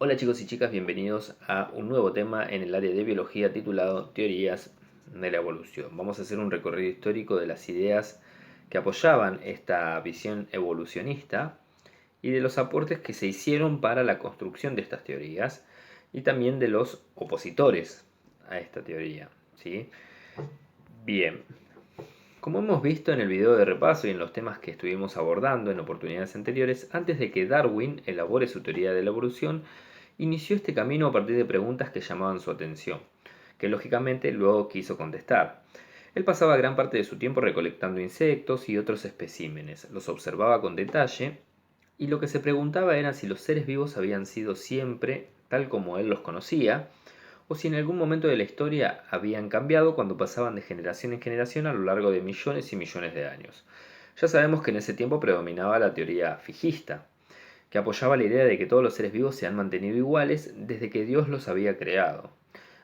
Hola chicos y chicas, bienvenidos a un nuevo tema en el área de biología titulado Teorías de la evolución. Vamos a hacer un recorrido histórico de las ideas que apoyaban esta visión evolucionista y de los aportes que se hicieron para la construcción de estas teorías y también de los opositores a esta teoría, ¿sí? Bien, como hemos visto en el video de repaso y en los temas que estuvimos abordando en oportunidades anteriores, antes de que Darwin elabore su teoría de la evolución, inició este camino a partir de preguntas que llamaban su atención, que lógicamente luego quiso contestar. Él pasaba gran parte de su tiempo recolectando insectos y otros especímenes, los observaba con detalle y lo que se preguntaba era si los seres vivos habían sido siempre tal como él los conocía, o si en algún momento de la historia habían cambiado cuando pasaban de generación en generación a lo largo de millones y millones de años. Ya sabemos que en ese tiempo predominaba la teoría fijista, que apoyaba la idea de que todos los seres vivos se han mantenido iguales desde que Dios los había creado.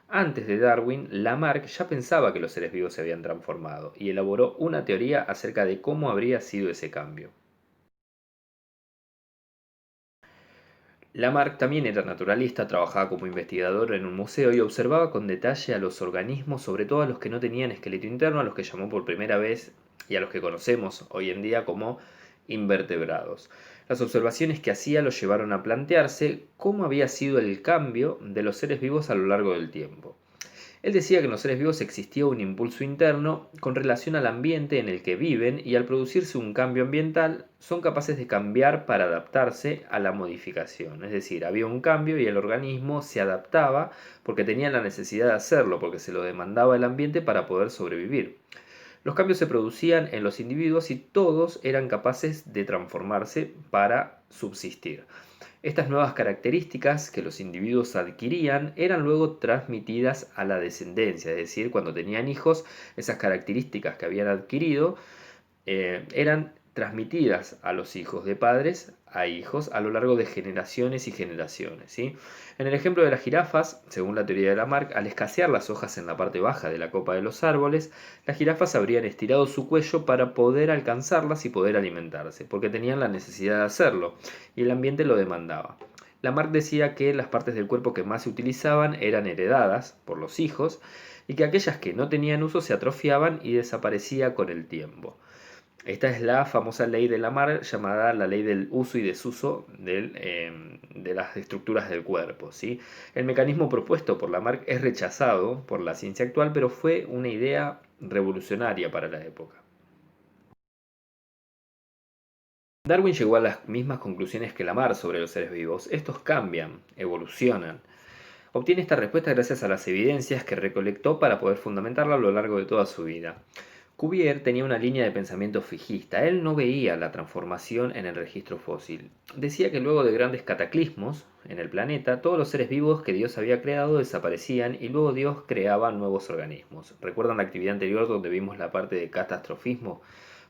Antes de Darwin, Lamarck ya pensaba que los seres vivos se habían transformado y elaboró una teoría acerca de cómo habría sido ese cambio. Lamarck también era naturalista, trabajaba como investigador en un museo y observaba con detalle a los organismos, sobre todo a los que no tenían esqueleto interno, a los que llamó por primera vez y a los que conocemos hoy en día como invertebrados. Las observaciones que hacía lo llevaron a plantearse cómo había sido el cambio de los seres vivos a lo largo del tiempo. Él decía que en los seres vivos existía un impulso interno con relación al ambiente en el que viven y al producirse un cambio ambiental son capaces de cambiar para adaptarse a la modificación. Es decir, había un cambio y el organismo se adaptaba porque tenía la necesidad de hacerlo, porque se lo demandaba el ambiente para poder sobrevivir. Los cambios se producían en los individuos y todos eran capaces de transformarse para subsistir. Estas nuevas características que los individuos adquirían eran luego transmitidas a la descendencia, es decir, cuando tenían hijos, esas características que habían adquirido eran transmitidas a los hijos de padres a hijos a lo largo de generaciones y generaciones, ¿sí? En el ejemplo de las jirafas, según la teoría de Lamarck, al escasear las hojas en la parte baja de la copa de los árboles, las jirafas habrían estirado su cuello para poder alcanzarlas y poder alimentarse, porque tenían la necesidad de hacerlo y el ambiente lo demandaba. Lamarck decía que las partes del cuerpo que más se utilizaban eran heredadas por los hijos y que aquellas que no tenían uso se atrofiaban y desaparecía con el tiempo. Esta es la famosa ley de Lamarck llamada la ley del uso y desuso de las estructuras del cuerpo, ¿sí? El mecanismo propuesto por Lamarck es rechazado por la ciencia actual, pero fue una idea revolucionaria para la época. Darwin llegó a las mismas conclusiones que Lamarck sobre los seres vivos. Estos cambian, evolucionan. Obtiene esta respuesta gracias a las evidencias que recolectó para poder fundamentarla a lo largo de toda su vida. Cuvier tenía una línea de pensamiento fijista. Él no veía la transformación en el registro fósil. Decía que luego de grandes cataclismos en el planeta, todos los seres vivos que Dios había creado desaparecían y luego Dios creaba nuevos organismos. ¿Recuerdan la actividad anterior donde vimos la parte de catastrofismo?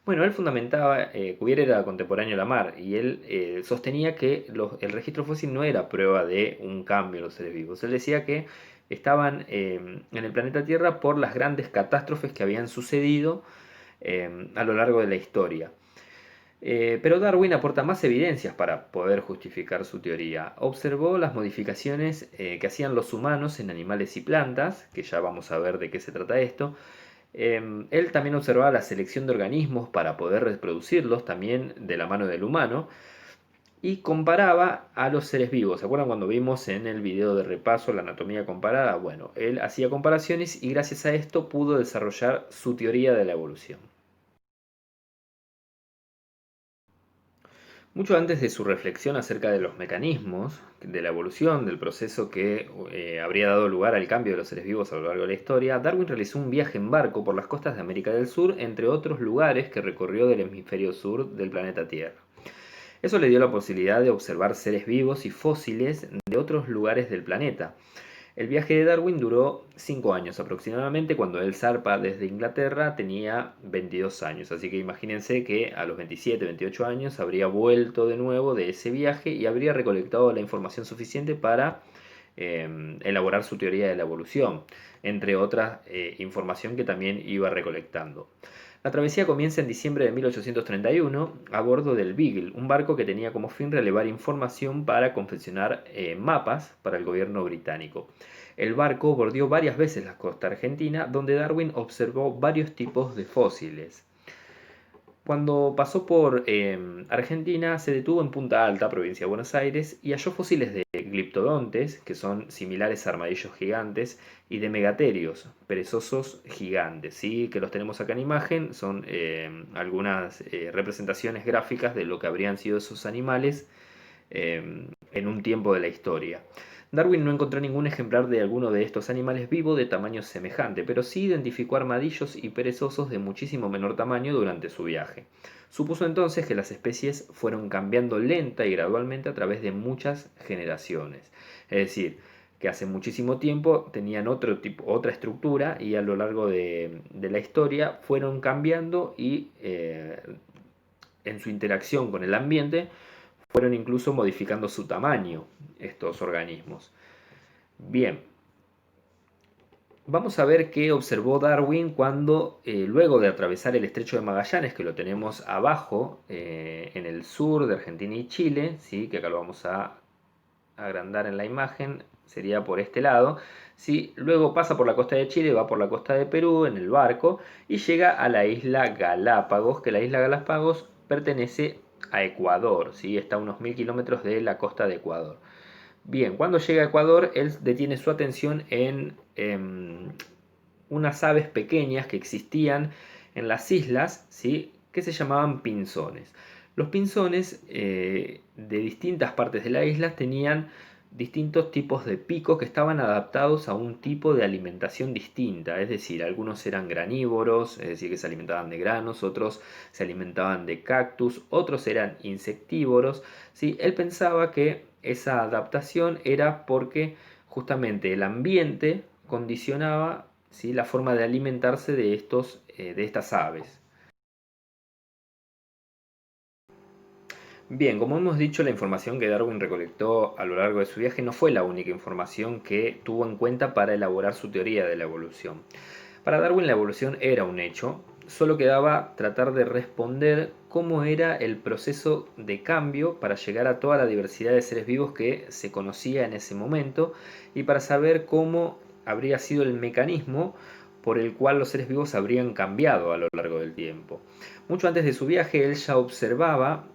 Bueno, él fundamentaba, Cuvier era contemporáneo a Lamarck y él sostenía que el registro fósil no era prueba de un cambio en los seres vivos. Él decía que estaban en el planeta Tierra por las grandes catástrofes que habían sucedido a lo largo de la historia. Pero Darwin aporta más evidencias para poder justificar su teoría. Observó las modificaciones que hacían los humanos en animales y plantas, que ya vamos a ver de qué se trata esto. Él también observaba la selección de organismos para poder reproducirlos, también de la mano del humano, y comparaba a los seres vivos. ¿Se acuerdan cuando vimos en el video de repaso la anatomía comparada? Bueno, él hacía comparaciones y gracias a esto pudo desarrollar su teoría de la evolución. Mucho antes de su reflexión acerca de los mecanismos de la evolución, del proceso que habría dado lugar al cambio de los seres vivos a lo largo de la historia, Darwin realizó un viaje en barco por las costas de América del Sur, entre otros lugares que recorrió del hemisferio sur del planeta Tierra. Eso le dio la posibilidad de observar seres vivos y fósiles de otros lugares del planeta. El viaje de Darwin duró 5 años aproximadamente. Cuando él zarpa desde Inglaterra tenía 22 años, así que imagínense que a los 27, 28 años habría vuelto de nuevo de ese viaje y habría recolectado la información suficiente para elaborar su teoría de la evolución, entre otras información que también iba recolectando. La travesía comienza en diciembre de 1831 a bordo del Beagle, un barco que tenía como fin relevar información para confeccionar mapas para el gobierno británico. El barco bordeó varias veces la costa argentina, donde Darwin observó varios tipos de fósiles. Cuando pasó por Argentina, se detuvo en Punta Alta, provincia de Buenos Aires, y halló fósiles de gliptodontes, que son similares a armadillos gigantes, y de megaterios, perezosos gigantes, ¿sí? Que los tenemos acá en imagen, son algunas representaciones gráficas de lo que habrían sido esos animales en un tiempo de la historia. Darwin no encontró ningún ejemplar de alguno de estos animales vivo de tamaño semejante, pero sí identificó armadillos y perezosos de muchísimo menor tamaño durante su viaje. Supuso entonces que las especies fueron cambiando lenta y gradualmente a través de muchas generaciones. Es decir, que hace muchísimo tiempo tenían otra estructura y a lo largo de la historia fueron cambiando y en su interacción con el ambiente fueron incluso modificando su tamaño estos organismos. Bien, vamos a ver qué observó Darwin cuando, luego de atravesar el estrecho de Magallanes, que lo tenemos abajo, en el sur de Argentina y Chile, ¿sí? Que acá lo vamos a agrandar en la imagen, sería por este lado, ¿sí? Luego pasa por la costa de Chile, va por la costa de Perú en el barco y llega a la isla Galápagos, que la isla Galápagos pertenece a Ecuador, ¿sí? Está a unos 1000 kilómetros de la costa de Ecuador. Bien, cuando llega a Ecuador, él detiene su atención en unas aves pequeñas que existían en las islas, ¿sí? Que se llamaban pinzones. Los pinzones de distintas partes de la isla tenían distintos tipos de picos que estaban adaptados a un tipo de alimentación distinta, es decir, algunos eran granívoros, es decir, que se alimentaban de granos, otros se alimentaban de cactus, otros eran insectívoros, ¿sí? Él pensaba que esa adaptación era porque justamente el ambiente condicionaba, ¿sí? La forma de alimentarse de estas aves. Bien, como hemos dicho, la información que Darwin recolectó a lo largo de su viaje no fue la única información que tuvo en cuenta para elaborar su teoría de la evolución. Para Darwin la evolución era un hecho, solo quedaba tratar de responder cómo era el proceso de cambio para llegar a toda la diversidad de seres vivos que se conocía en ese momento y para saber cómo habría sido el mecanismo por el cual los seres vivos habrían cambiado a lo largo del tiempo. Mucho antes de su viaje, él ya observaba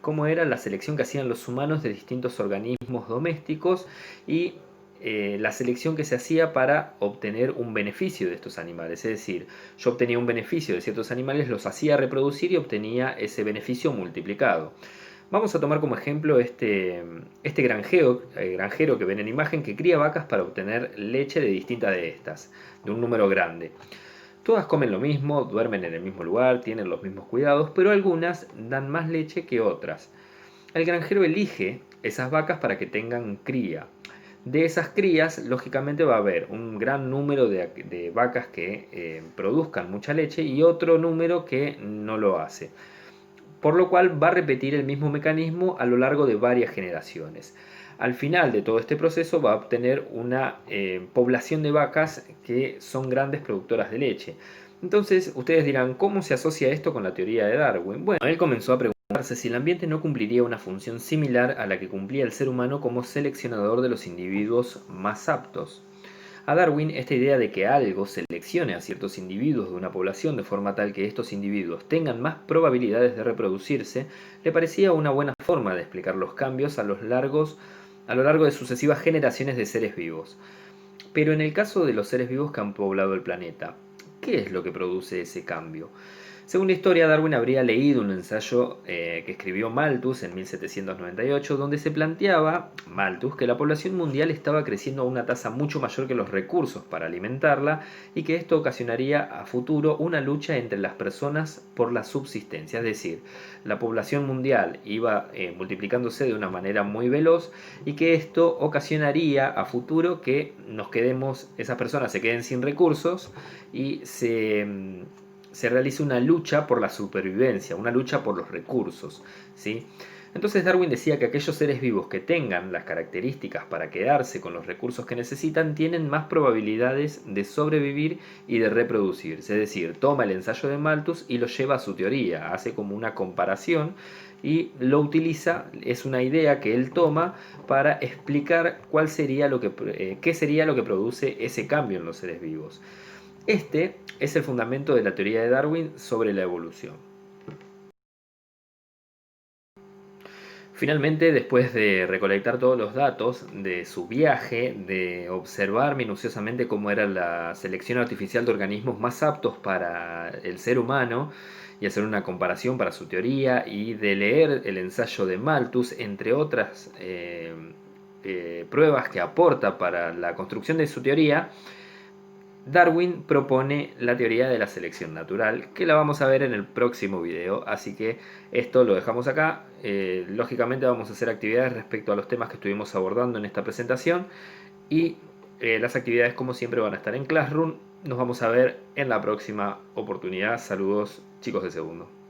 cómo era la selección que hacían los humanos de distintos organismos domésticos y la selección que se hacía para obtener un beneficio de estos animales. Es decir, yo obtenía un beneficio de ciertos animales, los hacía reproducir y obtenía ese beneficio multiplicado. Vamos a tomar como ejemplo este granjero que ven en imagen que cría vacas para obtener leche de distintas de estas, de un número grande. Todas comen lo mismo, duermen en el mismo lugar, tienen los mismos cuidados, pero algunas dan más leche que otras. El granjero elige esas vacas para que tengan cría. De esas crías, lógicamente va a haber un gran número de vacas que produzcan mucha leche y otro número que no lo hace. Por lo cual va a repetir el mismo mecanismo a lo largo de varias generaciones. Al final de todo este proceso va a obtener una población de vacas que son grandes productoras de leche. Entonces ustedes dirán, ¿cómo se asocia esto con la teoría de Darwin? Bueno, él comenzó a preguntarse si el ambiente no cumpliría una función similar a la que cumplía el ser humano como seleccionador de los individuos más aptos. A Darwin, esta idea de que algo seleccione a ciertos individuos de una población de forma tal que estos individuos tengan más probabilidades de reproducirse, le parecía una buena forma de explicar los cambios a lo largo de sucesivas generaciones de seres vivos. Pero en el caso de los seres vivos que han poblado el planeta, ¿qué es lo que produce ese cambio? Según la historia, Darwin habría leído un ensayo que escribió Malthus en 1798, donde se planteaba, Malthus, que la población mundial estaba creciendo a una tasa mucho mayor que los recursos para alimentarla y que esto ocasionaría a futuro una lucha entre las personas por la subsistencia. Es decir, la población mundial iba multiplicándose de una manera muy veloz y que esto ocasionaría a futuro que esas personas se queden sin recursos y se realiza una lucha por la supervivencia, una lucha por los recursos, ¿sí? Entonces Darwin decía que aquellos seres vivos que tengan las características para quedarse con los recursos que necesitan tienen más probabilidades de sobrevivir y de reproducirse. Es decir, toma el ensayo de Malthus y lo lleva a su teoría, hace como una comparación y lo utiliza, es una idea que él toma para explicar qué sería lo que produce ese cambio en los seres vivos. Este es el fundamento de la teoría de Darwin sobre la evolución. Finalmente, después de recolectar todos los datos de su viaje, de observar minuciosamente cómo era la selección artificial de organismos más aptos para el ser humano y hacer una comparación para su teoría y de leer el ensayo de Malthus, entre otras pruebas que aporta para la construcción de su teoría, Darwin propone la teoría de la selección natural, que la vamos a ver en el próximo video, así que esto lo dejamos acá. Lógicamente vamos a hacer actividades respecto a los temas que estuvimos abordando en esta presentación y las actividades como siempre van a estar en Classroom. Nos vamos a ver en la próxima oportunidad. Saludos chicos de segundo.